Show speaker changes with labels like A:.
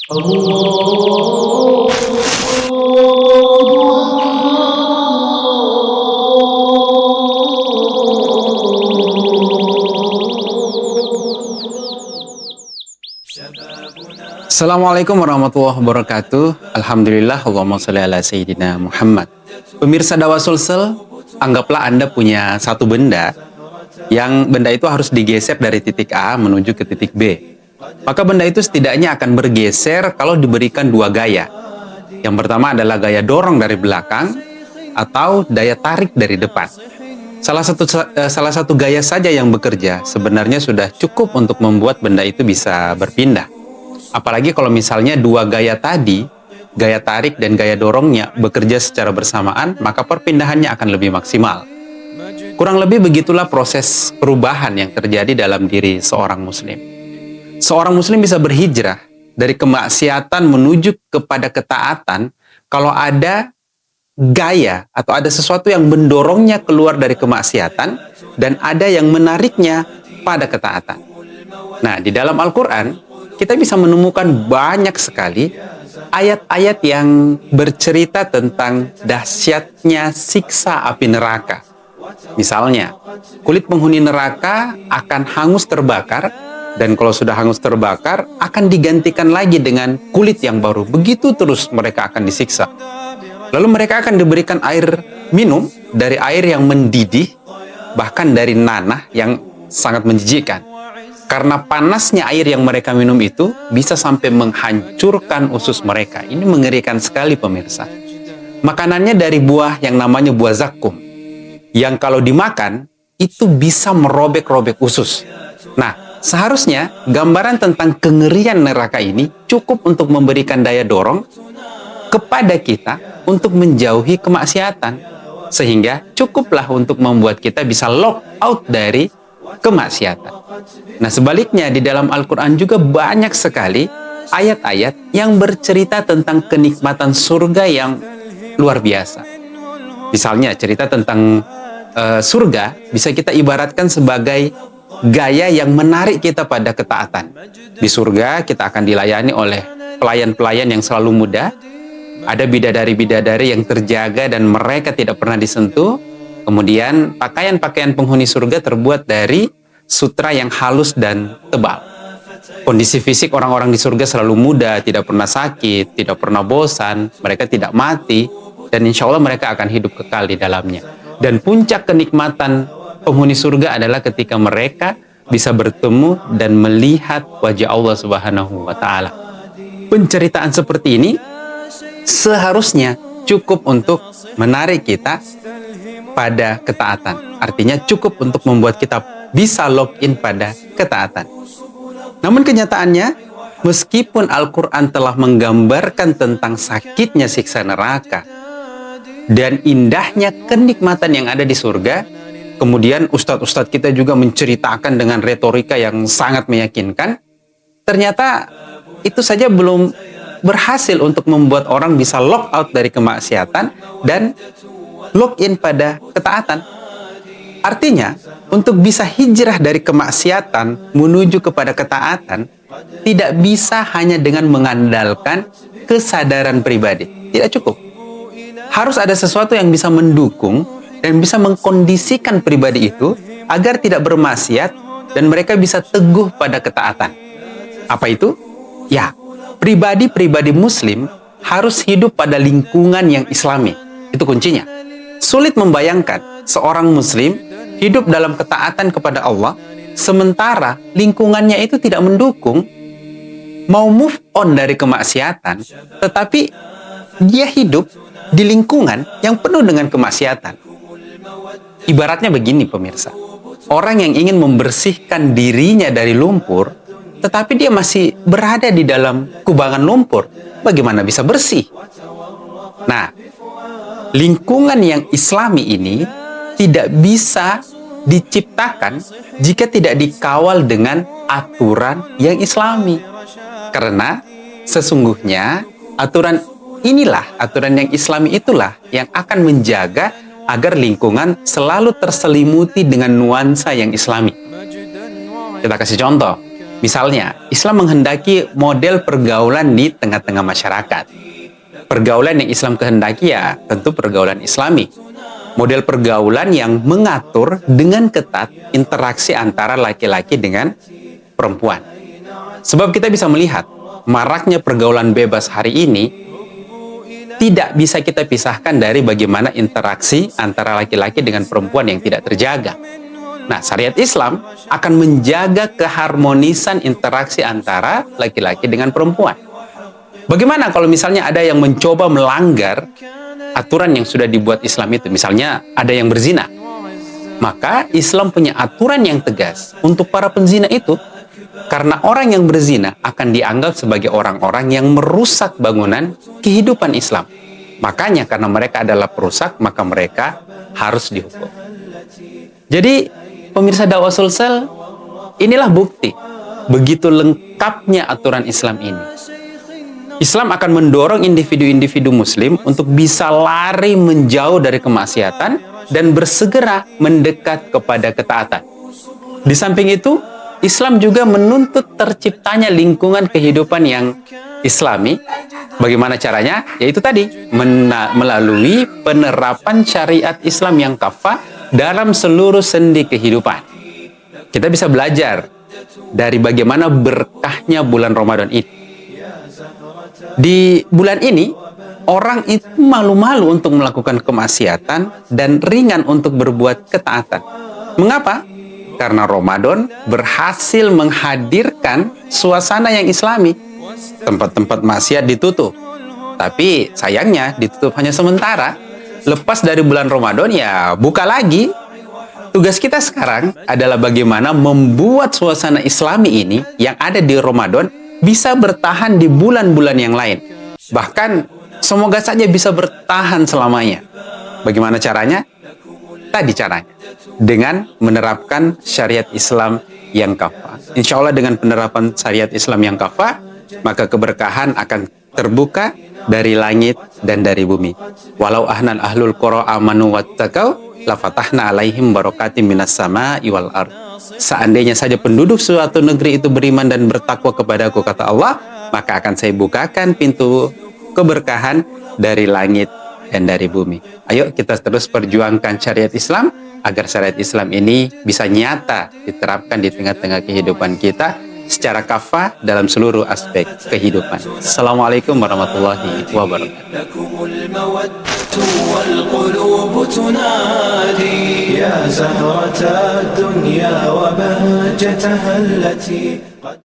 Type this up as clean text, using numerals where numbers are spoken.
A: Assalamualaikum warahmatullahi wabarakatuh. Alhamdulillah, Allahumma sholli ala Sayyidina Muhammad. Pemirsa Dakwah Sulsel, anggaplah Anda punya satu benda, yang benda itu harus digeser dari titik A menuju ke titik B. Maka benda itu setidaknya akan bergeser kalau diberikan dua gaya. Yang pertama adalah gaya dorong dari belakang atau daya tarik dari depan. Salah satu gaya saja yang bekerja sebenarnya sudah cukup untuk membuat benda itu bisa berpindah. Apalagi kalau misalnya dua gaya tadi, gaya tarik dan gaya dorongnya bekerja secara bersamaan, maka perpindahannya akan lebih maksimal. Kurang lebih begitulah proses perubahan yang terjadi dalam diri seorang muslim. Seorang muslim bisa berhijrah dari kemaksiatan menuju kepada ketaatan kalau ada gaya atau ada sesuatu yang mendorongnya keluar dari kemaksiatan dan ada yang menariknya pada ketaatan. Nah, di dalam Al-Quran kita bisa menemukan banyak sekali ayat-ayat yang bercerita tentang dahsyatnya siksa api neraka. Misalnya, kulit penghuni neraka akan hangus terbakar, dan kalau sudah hangus terbakar, akan digantikan lagi dengan kulit yang baru. Begitu terus mereka akan disiksa. Lalu mereka akan diberikan air minum dari air yang mendidih, bahkan dari nanah yang sangat menjijikkan. Karena panasnya air yang mereka minum itu bisa sampai menghancurkan usus mereka. Ini mengerikan sekali pemirsa. Makanannya dari buah yang namanya buah zakum, yang kalau dimakan itu bisa merobek-robek usus. Nah, seharusnya gambaran tentang kengerian neraka ini cukup untuk memberikan daya dorong kepada kita untuk menjauhi kemaksiatan. Sehingga cukuplah untuk membuat kita bisa lock out dari kemaksiatan. Nah, sebaliknya di dalam Al-Quran juga banyak sekali ayat-ayat yang bercerita tentang kenikmatan surga yang luar biasa. Misalnya cerita tentang surga bisa kita ibaratkan sebagai gaya yang menarik kita pada ketaatan. Di surga kita akan dilayani oleh pelayan-pelayan yang selalu muda. Ada bidadari-bidadari yang terjaga dan mereka tidak pernah disentuh. Kemudian pakaian-pakaian penghuni surga terbuat dari sutra yang halus dan tebal. Kondisi fisik orang-orang di surga selalu muda, tidak pernah sakit, tidak pernah bosan, mereka tidak mati, dan insya Allah mereka akan hidup kekal di dalamnya. Dan puncak kenikmatan penghuni surga adalah ketika mereka bisa bertemu dan melihat wajah Allah Subhanahu wa Ta'ala. Penceritaan seperti ini seharusnya cukup untuk menarik kita pada ketaatan. Artinya cukup untuk membuat kita bisa login pada ketaatan. Namun kenyataannya, meskipun Al-Quran telah menggambarkan tentang sakitnya siksa neraka dan indahnya kenikmatan yang ada di surga, kemudian ustadz-ustadz kita juga menceritakan dengan retorika yang sangat meyakinkan, ternyata itu saja belum berhasil untuk membuat orang bisa lock out dari kemaksiatan dan login pada ketaatan. Artinya, untuk bisa hijrah dari kemaksiatan menuju kepada ketaatan, tidak bisa hanya dengan mengandalkan kesadaran pribadi. Tidak cukup. Harus ada sesuatu yang bisa mendukung dan bisa mengkondisikan pribadi itu agar tidak bermaksiat dan mereka bisa teguh pada ketaatan. Apa itu? Ya, pribadi-pribadi muslim harus hidup pada lingkungan yang islami. Itu kuncinya. Sulit membayangkan seorang muslim hidup dalam ketaatan kepada Allah, sementara lingkungannya itu tidak mendukung, mau move on dari kemaksiatan, tetapi dia hidup di lingkungan yang penuh dengan kemaksiatan. Ibaratnya begini pemirsa, orang yang ingin membersihkan dirinya dari lumpur, tetapi dia masih berada di dalam kubangan lumpur, bagaimana bisa bersih? Nah, lingkungan yang islami ini tidak bisa diciptakan jika tidak dikawal dengan aturan yang islami. Karena sesungguhnya aturan yang islami itulah yang akan menjaga agar lingkungan selalu terselimuti dengan nuansa yang islami. Kita kasih contoh. Misalnya, Islam menghendaki model pergaulan di tengah-tengah masyarakat. Pergaulan yang Islam kehendaki ya tentu pergaulan Islami. Model pergaulan yang mengatur dengan ketat interaksi antara laki-laki dengan perempuan. Sebab kita bisa melihat, maraknya pergaulan bebas hari ini tidak bisa kita pisahkan dari bagaimana interaksi antara laki-laki dengan perempuan yang tidak terjaga. Nah, syariat Islam akan menjaga keharmonisan interaksi antara laki-laki dengan perempuan. Bagaimana kalau misalnya ada yang mencoba melanggar aturan yang sudah dibuat Islam itu? Misalnya ada yang berzina. Maka Islam punya aturan yang tegas untuk para penzina itu. Karena orang yang berzina akan dianggap sebagai orang-orang yang merusak bangunan kehidupan Islam. Makanya karena mereka adalah perusak, maka mereka harus dihukum. Jadi, pemirsa dakwah Sulsel, inilah bukti begitu lengkapnya aturan Islam ini. Islam akan mendorong individu-individu muslim untuk bisa lari menjauh dari kemaksiatan dan bersegera mendekat kepada ketaatan. Di samping itu, Islam juga menuntut terciptanya lingkungan kehidupan yang Islami. Bagaimana caranya? Yaitu tadi, melalui penerapan syariat Islam yang kafah dalam seluruh sendi kehidupan. Kita bisa belajar dari bagaimana berkahnya bulan Ramadan ini. Di bulan ini, orang itu malu-malu untuk melakukan kemaksiatan dan ringan untuk berbuat ketaatan. Mengapa? Karena Ramadan berhasil menghadirkan suasana yang Islami. Tempat-tempat maksiat ditutup. Tapi sayangnya ditutup hanya sementara. Lepas dari bulan Ramadan ya buka lagi. Tugas kita sekarang adalah bagaimana membuat suasana Islami ini yang ada di Ramadan bisa bertahan di bulan-bulan yang lain. Bahkan semoga saja bisa bertahan selamanya. Bagaimana caranya? Tadi caranya, dengan menerapkan syariat Islam yang kafah. Insya Allah dengan penerapan syariat Islam yang kafah, maka keberkahan akan terbuka dari langit dan dari bumi. Walau ahnan ahlul qura amanu wattaqau lafatahna alaihim barakatim minas sama'i wal ard. Seandainya saja penduduk suatu negeri itu beriman dan bertakwa kepadaku, kata Allah, maka akan saya bukakan pintu keberkahan dari langit dan dari bumi. Ayo kita terus perjuangkan syariat Islam agar syariat Islam ini bisa nyata diterapkan di tengah-tengah kehidupan kita secara kafah dalam seluruh aspek kehidupan. Assalamualaikum warahmatullahi wabarakatuh.